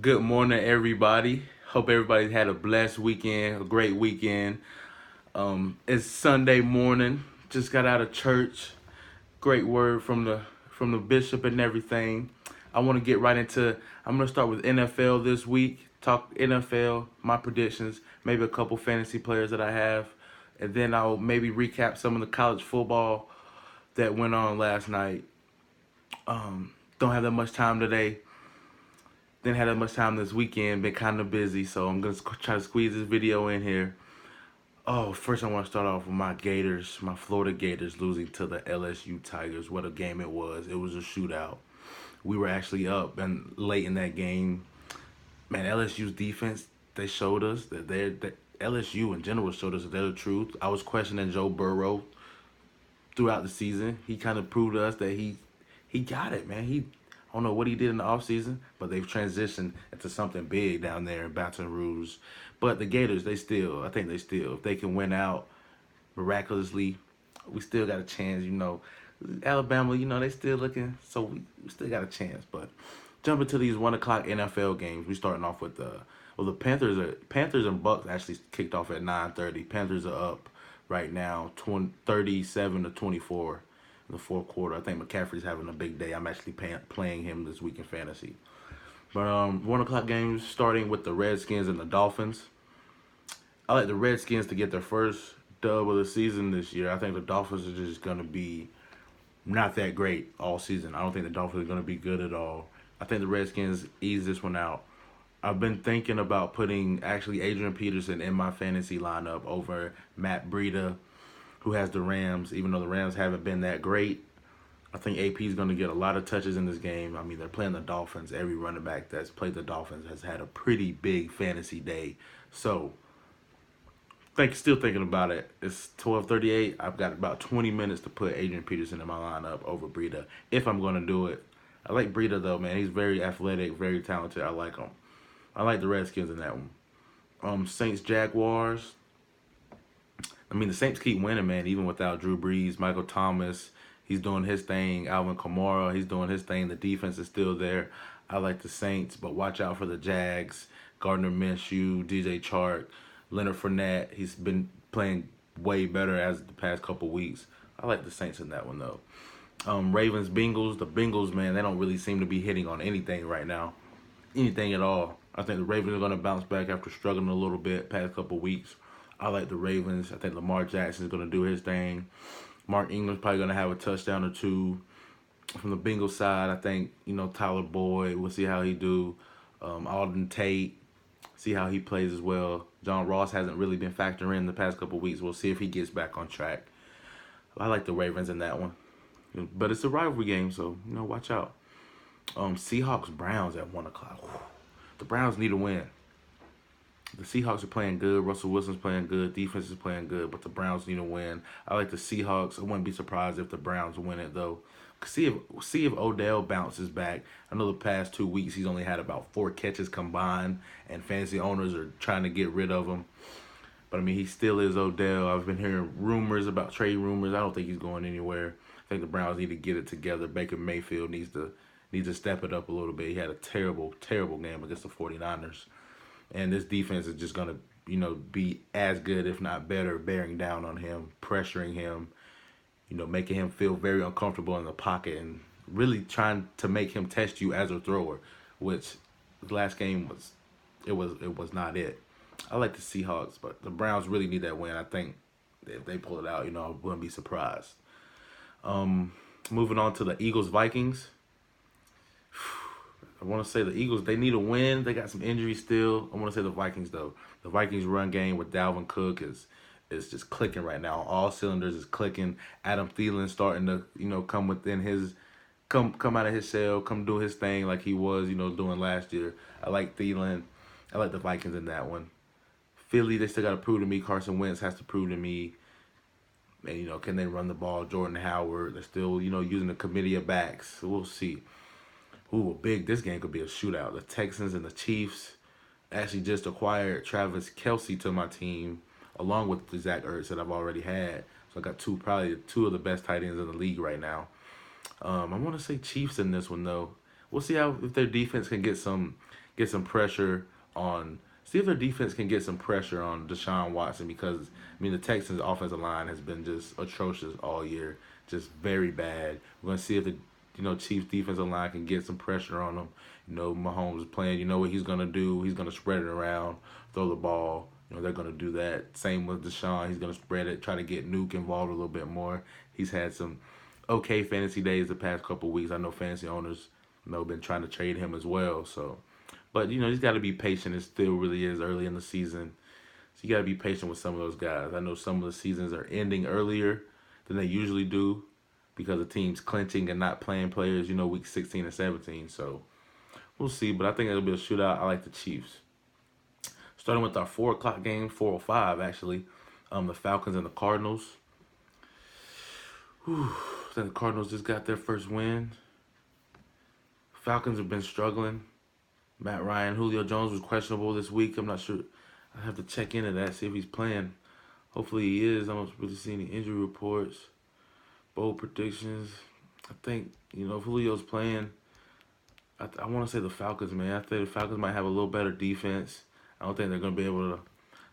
Good morning, everybody. Hope everybody had a blessed weekend, a great weekend. It's Sunday morning. Just got out of church. Great word from the bishop and everything. I want to get right into. I'm gonna start with NFL this week. Talk NFL, my predictions, maybe a couple fantasy players that I have, and then I'll maybe recap some of the college football that went on last night. Don't have that much time today. Didn't have that much time this weekend. Been kind of busy, so I'm gonna try to squeeze this video in here. Oh, first I want to start off with my Gators, my Florida Gators losing to the LSU Tigers. What a game it was! It was a shootout. We were actually up and late in that game. Man, LSU's defense, they showed us that LSU in general showed us that they're the truth. I was questioning Joe Burrow throughout the season. He kind of proved to us that he got it, man. I don't know what he did in the offseason, but they've transitioned into something big down there in Baton Rouge. But the Gators, I think they still, if they can win out miraculously, we still got a chance. Alabama, they still looking, so we still got a chance. But jumping to these 1 o'clock NFL games, we starting off with the Panthers and Bucks actually kicked off at 9:30. Panthers are up right now, 37-24 in the fourth quarter. I think McCaffrey's having a big day. I'm actually playing him this week in fantasy. But 1 o'clock games starting with the Redskins and the Dolphins. I like the Redskins to get their first dub of the season this year. I think the Dolphins are just gonna be not that great all season. I don't think the Dolphins are gonna be good at all. I think the Redskins ease this one out. I've been thinking about putting actually Adrian Peterson in my fantasy lineup over Matt Breida, who has the Rams, even though the Rams haven't been that great. I think AP is going to get a lot of touches in this game. I mean, they're playing the Dolphins. Every running back that's played the Dolphins has had a pretty big fantasy day. So, still thinking about it. It's 12:38. I've got about 20 minutes to put Adrian Peterson in my lineup over Breida if I'm going to do it. I like Breida though, man. He's very athletic, very talented. I like him. I like the Redskins in that one. Saints Jaguars. I mean, the Saints keep winning, man, even without Drew Brees, Michael Thomas. He's doing his thing. Alvin Kamara, he's doing his thing. The defense is still there. I like the Saints, but watch out for the Jags. Gardner Minshew, DJ Chark, Leonard Fournette. He's been playing way better as the past couple weeks. I like the Saints in that one, though. Ravens, Bengals. The Bengals, man, they don't really seem to be hitting on anything right now. Anything at all. I think the Ravens are going to bounce back after struggling a little bit past couple weeks. I like the Ravens. I think Lamar Jackson is going to do his thing. Mark Ingram's probably going to have a touchdown or two. From the Bengals side, I think, Tyler Boyd, we'll see how he do. Alden Tate, see how he plays as well. John Ross hasn't really been factoring in the past couple weeks. We'll see if he gets back on track. I like the Ravens in that one. But it's a rivalry game, so, watch out. Seahawks Browns at 1 o'clock. The Browns need a win. The Seahawks are playing good. Russell Wilson's playing good. Defense is playing good, but the Browns need a win. I like the Seahawks. I wouldn't be surprised if the Browns win it though. See if Odell bounces back. I know the past 2 weeks he's only had about 4 catches combined, and fantasy owners are trying to get rid of him. But I mean, he still is Odell. I've been hearing rumors about trade rumors. I don't think he's going anywhere. I think the Browns need to get it together. Baker Mayfield needs to step it up a little bit. He had a terrible, terrible game against the 49ers. And this defense is just going to, be as good, if not better, bearing down on him, pressuring him, making him feel very uncomfortable in the pocket and really trying to make him test you as a thrower, which the last game was not it. I like the Seahawks, but the Browns really need that win. I think if they pull it out, I wouldn't be surprised. Moving on to the Eagles Vikings. I want to say the Eagles, they need a win. They got some injuries still. I want to say the Vikings, though. The Vikings run game with Dalvin Cook is just clicking right now. All cylinders is clicking. Adam Thielen starting to, come within his, come out of his shell, come do his thing like he was, doing last year. I like Thielen. I like the Vikings in that one. Philly, they still got to prove to me. Carson Wentz has to prove to me. And, can they run the ball? Jordan Howard, they're still, using a committee of backs. So we'll see. Ooh, this game could be a shootout. The Texans and the Chiefs actually just acquired Travis Kelce to my team, along with the Zach Ertz that I've already had. So I got probably two of the best tight ends in the league right now. I want to say Chiefs in this one though. We'll see if their defense can get some pressure on. See if their defense can get some pressure on Deshaun Watson because the Texans' offensive line has been just atrocious all year, just very bad. We're gonna see if the Chiefs' defensive line can get some pressure on them. Mahomes is playing. You know what he's gonna do? He's gonna spread it around, throw the ball. They're gonna do that. Same with Deshaun. He's gonna spread it, try to get Nuke involved a little bit more. He's had some okay fantasy days the past couple of weeks. I know fantasy owners been trying to trade him as well. So, but he's got to be patient. It still really is early in the season, so you got to be patient with some of those guys. I know some of the seasons are ending earlier than they usually do because the team's clinching and not playing players. Week 16 and 17. So we'll see. But I think it'll be a shootout. I like the Chiefs. Starting with our 4 o'clock game, 4:05 actually. The Falcons and the Cardinals. Whew. I think the Cardinals just got their first win. Falcons have been struggling. Matt Ryan, Julio Jones was questionable this week. I'm not sure. I have to check into that, see if he's playing. Hopefully he is. I don't really see any injury reports. Bold predictions. I think, if Julio's playing, I want to say the Falcons, man. I think the Falcons might have a little better defense. I don't think they're going to be able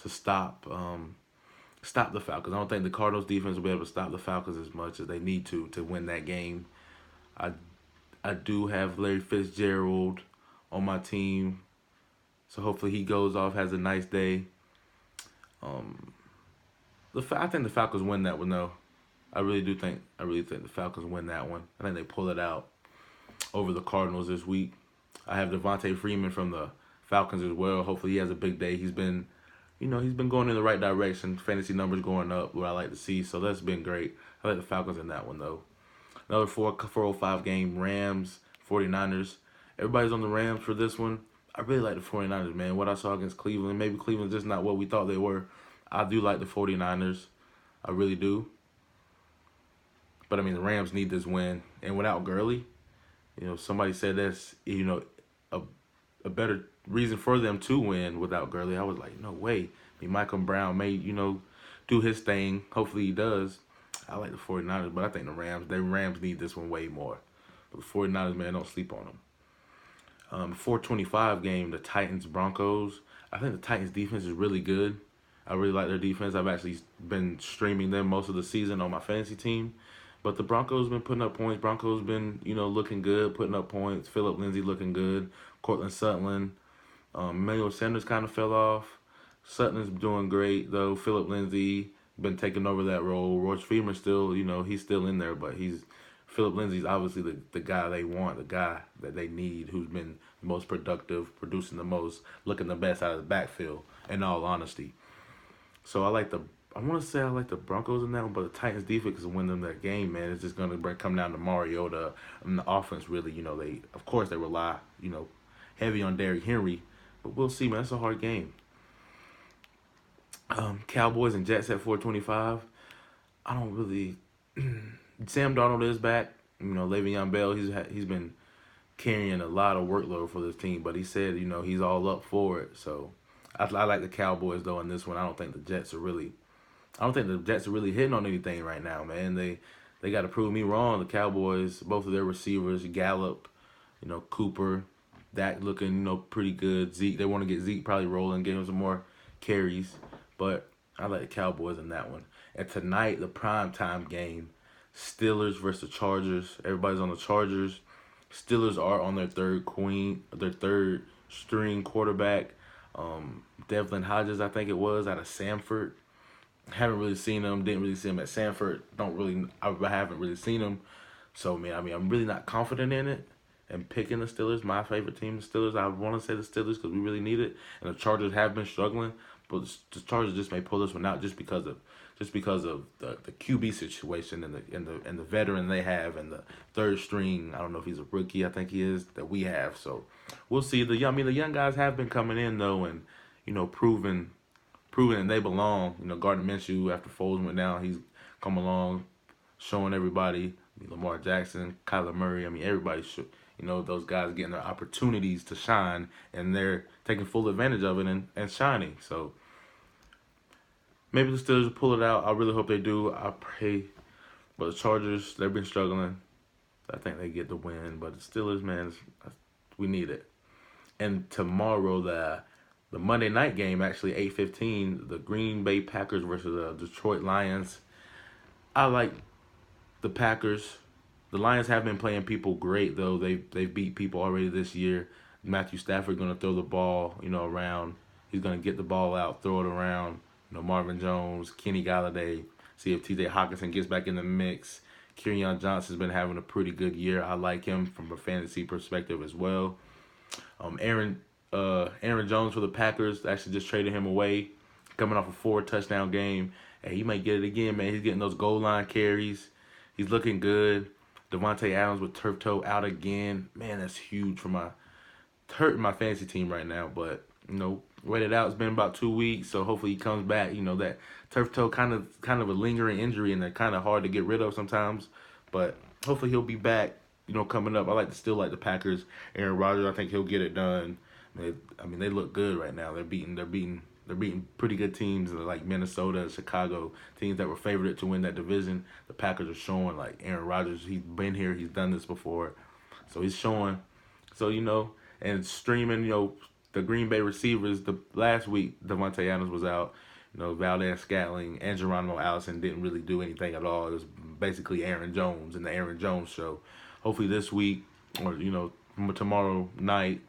to stop the Falcons. I don't think the Cardinals defense will be able to stop the Falcons as much as they need to win that game. I do have Larry Fitzgerald on my team, so hopefully he goes off, has a nice day. I think the Falcons win that one though. I really think the Falcons win that one. I think they pull it out over the Cardinals this week. I have Devontae Freeman from the Falcons as well. Hopefully he has a big day. He's been going in the right direction. Fantasy numbers going up, what I like to see. So that's been great. I like the Falcons in that one though. Another 4:05 game, Rams, 49ers. Everybody's on the Rams for this one. I really like the 49ers, man. What I saw against Cleveland, maybe Cleveland's just not what we thought they were. I do like the 49ers. I really do. But, the Rams need this win. And without Gurley, somebody said that's, a better reason for them to win without Gurley. I was like, no way. Michael Brown may, do his thing. Hopefully he does. I like the 49ers, but I think the Rams need this one way more. But the 49ers, man, don't sleep on them. 4:25 game, the Titans-Broncos. I think the Titans' defense is really good. I really like their defense. I've actually been streaming them most of the season on my fantasy team. But the Broncos been putting up points. Broncos been, looking good, putting up points. Phillip Lindsay looking good. Cortland Sutton. Emmanuel Sanders kind of fell off. Sutton's doing great, though. Phillip Lindsay been taking over that role. Royce Freeman still, he's still in there, but Phillip Lindsay's obviously the guy they want, the guy that they need, who's been the most productive, producing the most, looking the best out of the backfield, in all honesty. So I like the Broncos in that one, but the Titans defense can win them that game, man. It's just gonna come down to Mariota and the offense. Really, they rely, heavy on Derrick Henry, but we'll see, man. That's a hard game. Cowboys and Jets at 4:25. I don't really. Sam Darnold is back. Le'Veon Bell. He's been carrying a lot of workload for this team, but he said he's all up for it. So I like the Cowboys though in this one. I don't think the Jets are really hitting on anything right now, man. They got to prove me wrong. The Cowboys, both of their receivers, Gallup, Cooper, Dak looking pretty good. Zeke, they want to get Zeke probably rolling, give him some more carries. But I like the Cowboys in that one. And tonight, the primetime game, Steelers versus Chargers. Everybody's on the Chargers. Steelers are on their third string quarterback. Devlin Hodges, I think it was, out of Samford. Haven't really seen him. Didn't really see him at Samford. I haven't really seen him. So, I'm really not confident in it. And picking the Steelers, my favorite team, the Steelers. I want to say the Steelers because we really need it. And the Chargers have been struggling. But the Chargers just may pull this one out just because of the QB situation and the veteran they have and the third string. I don't know if he's a rookie. I think he is, that we have. So we'll see. The young guys have been coming in though and proving that they belong. Gardner Minshew, after Foles went down, he's come along, showing everybody. Lamar Jackson, Kyler Murray. Everybody should. Those guys getting their opportunities to shine, and they're taking full advantage of it and shining. So maybe the Steelers will pull it out. I really hope they do. I pray. But the Chargers, they've been struggling. I think they get the win. But the Steelers, man, we need it. And tomorrow, the Monday night game, actually 8:15, the Green Bay Packers versus the Detroit Lions. I like the Packers. The Lions have been playing people great though. They've beat people already this year. Matthew Stafford gonna throw the ball, around. He's gonna get the ball out, throw it around. Marvin Jones, Kenny Galladay. See if T.J. Hawkinson gets back in the mix. Kerryon Johnson's been having a pretty good year. I like him from a fantasy perspective as well. Aaron Aaron Jones for the Packers actually just traded him away, coming off a 4 touchdown game. Hey, he might get it again, man. He's getting those goal line carries. He's looking good. Devontae Adams with turf toe out again. Man, that's huge for hurting my fantasy team right now. But wait it out. It's been about 2 weeks, so hopefully he comes back. That turf toe kind of a lingering injury, and they're kind of hard to get rid of sometimes. But hopefully he'll be back. Coming up. I still like the Packers. Aaron Rodgers, I think he'll get it done. They look good right now. They're beating pretty good teams like Minnesota and Chicago, teams that were favored to win that division. The Packers are showing, like Aaron Rodgers, he's been here, he's done this before. So he's showing. So, and streaming, the Green Bay receivers, the last week Devontae Adams was out. Valdez Scantling and Geronimo Allison didn't really do anything at all. It was basically Aaron Jones and the Aaron Jones show. Hopefully this week or, tomorrow night,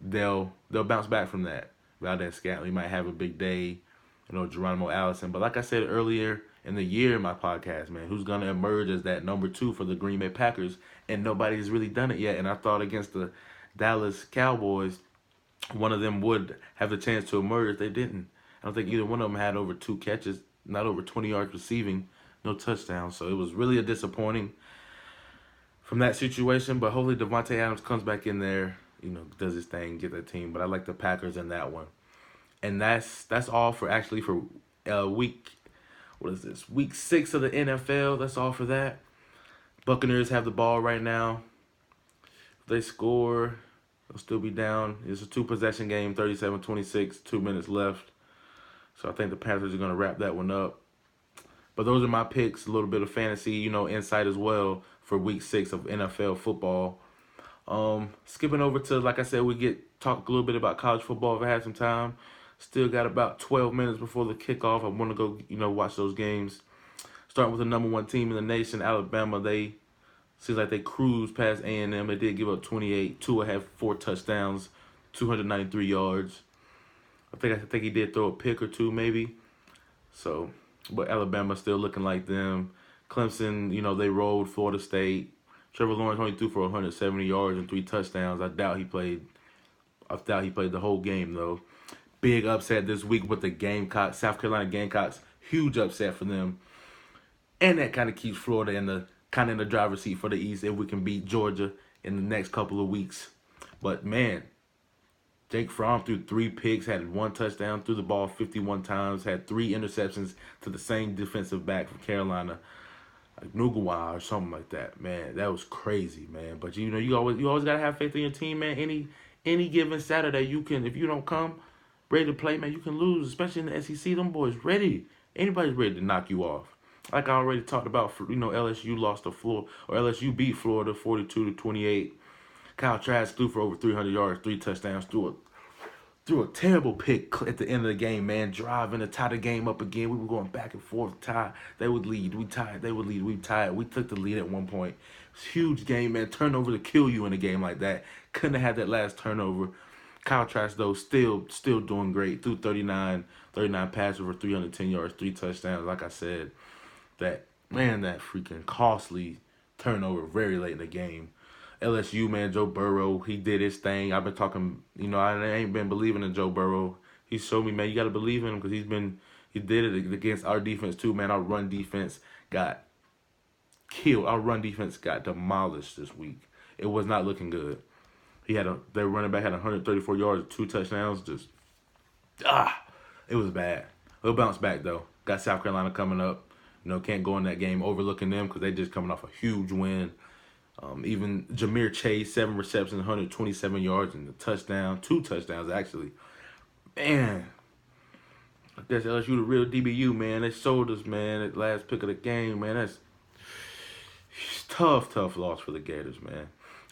they'll bounce back from that. Valdez Scantling might have a big day, Geronimo Allison. But like I said earlier in the year in my podcast, man, who's going to emerge as that number 2 for the Green Bay Packers? And nobody's really done it yet. And I thought against the Dallas Cowboys, one of them would have the chance to emerge. They didn't. I don't think either one of them had over 2 catches, not over 20 yards receiving, no touchdowns. So it was really a disappointing from that situation. But hopefully Devontae Adams comes back in there, does his thing, get that team. But I like the Packers in that one. And that's all for week, what is this, week 6 of the NFL. That's all for that. Buccaneers have the ball right now. If they score, they'll still be down. It's a 2-possession game, 37-26, 2 minutes left. So I think the Panthers are going to wrap that one up. But those are my picks, a little bit of fantasy, insight as well for week 6 of NFL football. Skipping over to, like I said, talk a little bit about college football if I have some time. Still got about 12 minutes before the kickoff. I want to go, watch those games. Starting with the number 1 team in the nation, Alabama. They seems like they cruised past A&M. They did give up 28. Tua had 4 touchdowns, 293 yards. I think he did throw a pick or 2 maybe. So, but Alabama still looking like them. Clemson, they rolled Florida State. Trevor Lawrence only threw for 170 yards and 3 touchdowns. I doubt he played the whole game though. Big upset this week with the Gamecocks, South Carolina Gamecocks. Huge upset for them. And that kind of keeps Florida in the driver's seat for the East if we can beat Georgia in the next couple of weeks. But man, Jake Fromm threw 3 picks, had 1 touchdown, threw the ball 51 times, had 3 interceptions to the same defensive back from Carolina, like Nugawa or something like that. Man, that was crazy, man. But you always gotta have faith in your team, man. Any given Saturday, if you don't come ready to play, man, you can lose, especially in the SEC. Them boys ready. Anybody's ready to knock you off. Like I already talked about, LSU lost to Florida, or LSU beat Florida 42-28. Kyle Trask threw for over 300 yards, 3 touchdowns, threw a terrible pick at the end of the game, man. Driving to tie the game up again. We were going back and forth, tie. They would lead, we tied. They would lead, we tied. We took the lead at one point. It's a huge game, man. Turnover to kill you in a game like that. Couldn't have had that last turnover. Kyle Trask, though, still doing great. Threw 39 passes for 310 yards, 3 touchdowns. Like I said, that freaking costly turnover very late in the game. LSU, man, Joe Burrow, he did his thing. I've been talking, I ain't been believing in Joe Burrow. He showed me, man, you got to believe in him because he did it against our defense too, man. Our run defense got killed. Our run defense got demolished this week. It was not looking good. Their running back had 134 yards, 2 touchdowns. It was bad. He'll bounce back though. Got South Carolina coming up. Can't go in that game overlooking them because they just coming off a huge win. Even Jahmyr Chase, 7 receptions, 127 yards, and a touchdown, 2 touchdowns actually. Man, that's LSU the real DBU, man. They sold us, man. That last pick of the game, man. That's tough loss for the Gators, man.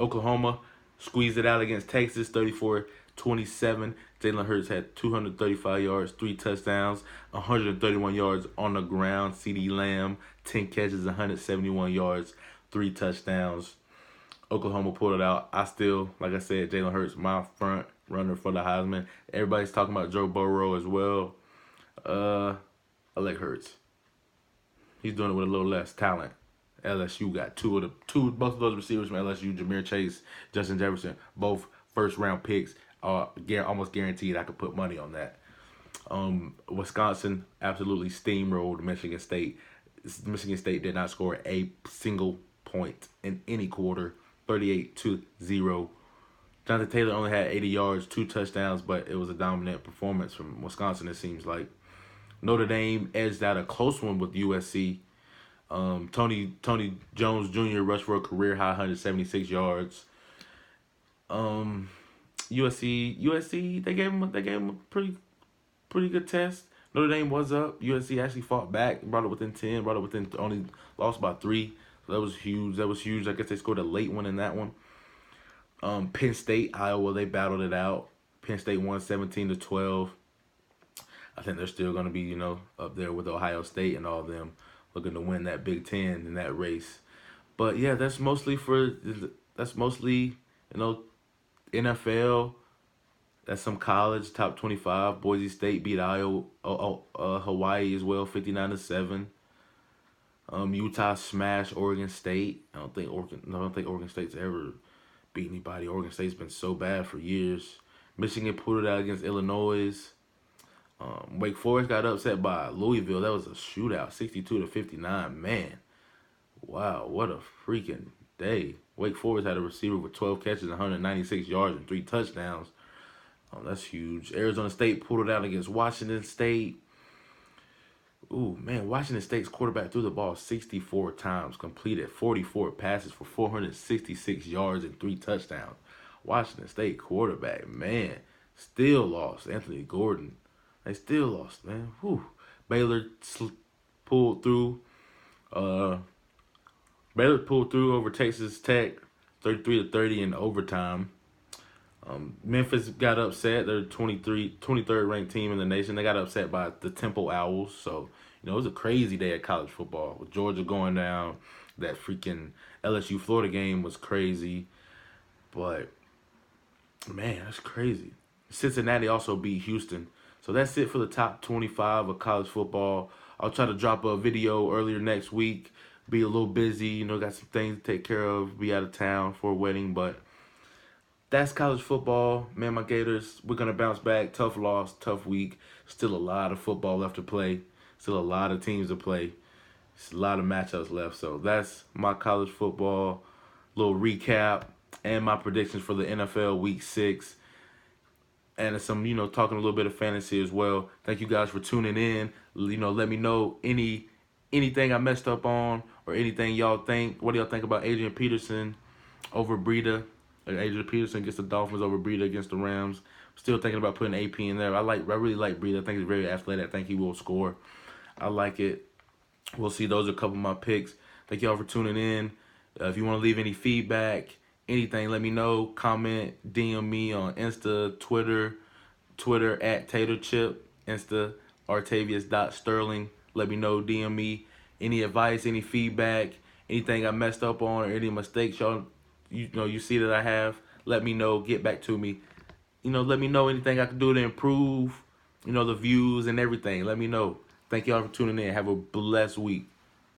Oklahoma squeezed it out against Texas, 34-27. Jalen Hurts had 235 yards, 3 touchdowns, 131 yards on the ground. CeeDee Lamb, 10 catches, 171 yards, 3 touchdowns. Oklahoma pulled it out. I still, like I said, Jalen Hurts, my front runner for the Heisman. Everybody's talking about Joe Burrow as well. I like Hurts. He's doing it with a little less talent. LSU got both of those receivers from LSU, Jahmyr Chase, Justin Jefferson, both first round picks. Almost guaranteed I could put money on that. Wisconsin absolutely steamrolled Michigan State. Michigan State did not score a single point in any quarter. 38-0. Jonathan Taylor only had 80 yards, 2 touchdowns, but it was a dominant performance from Wisconsin, it seems like. Notre Dame edged out a close one with USC. Tony Jones Jr. rushed for a career high 176 yards. USC they gave him a pretty good test. Notre Dame was up. USC actually fought back, brought it within 10, only lost by 3. So that was huge. I guess they scored a late one in that one. Penn State, Iowa, they battled it out. Penn State won 17-12. I think they're still going to be, up there with Ohio State and all of them, looking to win that Big Ten in that race. But yeah, that's mostly NFL. That's some college, top 25. Boise State beat Hawaii as well, 59-7. Utah smashed Oregon State. I don't think Oregon State's ever beat anybody. Oregon State's been so bad for years. Michigan pulled it out against Illinois. Wake Forest got upset by Louisville. That was a shootout, 62-59. Man, wow, what a freaking day. Wake Forest had a receiver with 12 catches, 196 yards, and 3 touchdowns. That's huge. Arizona State pulled it out against Washington State. Ooh, man, Washington State's quarterback threw the ball 64 times, completed 44 passes for 466 yards and 3 touchdowns. Washington State quarterback, man, still lost. Anthony Gordon. They still lost, man. Whew. Baylor pulled through. Baylor pulled through over Texas Tech, 33-30 in overtime. Memphis got upset. They're 23rd ranked team in the nation. They got upset by the Temple Owls. So, it was a crazy day at college football with Georgia going down. That freaking LSU Florida game was crazy. But, man, that's crazy. Cincinnati also beat Houston. So that's it for the top 25 of college football. I'll try to drop a video earlier next week. Be a little busy, got some things to take care of. Be out of town for a wedding, but that's college football. Man, my Gators, we're going to bounce back. Tough loss, tough week. Still a lot of football left to play. Still a lot of teams to play. Still a lot of matchups left. So that's my college football little recap and my predictions for the NFL Week 6. And some, talking a little bit of fantasy as well. Thank you guys for tuning in. Let me know anything I messed up on or anything y'all think. What do y'all think about Adrian Peterson over Breida? Adrian Peterson gets the Dolphins over Breida against the Rams. Still thinking about putting AP in there. I really like Breida. I think he's very athletic. I think he will score. I like it. We'll see. Those are a couple of my picks. Thank y'all for tuning in. If you want to leave any feedback, anything, let me know. Comment, DM me on Insta, Twitter at TaterChip, Insta Artavius.Sterling. Let me know, DM me any advice, any feedback, anything I messed up on, or any mistakes y'all you see that I have. Let me know. Get back to me. Let me know anything I can do to improve, the views and everything. Let me know. Thank y'all for tuning in. Have a blessed week.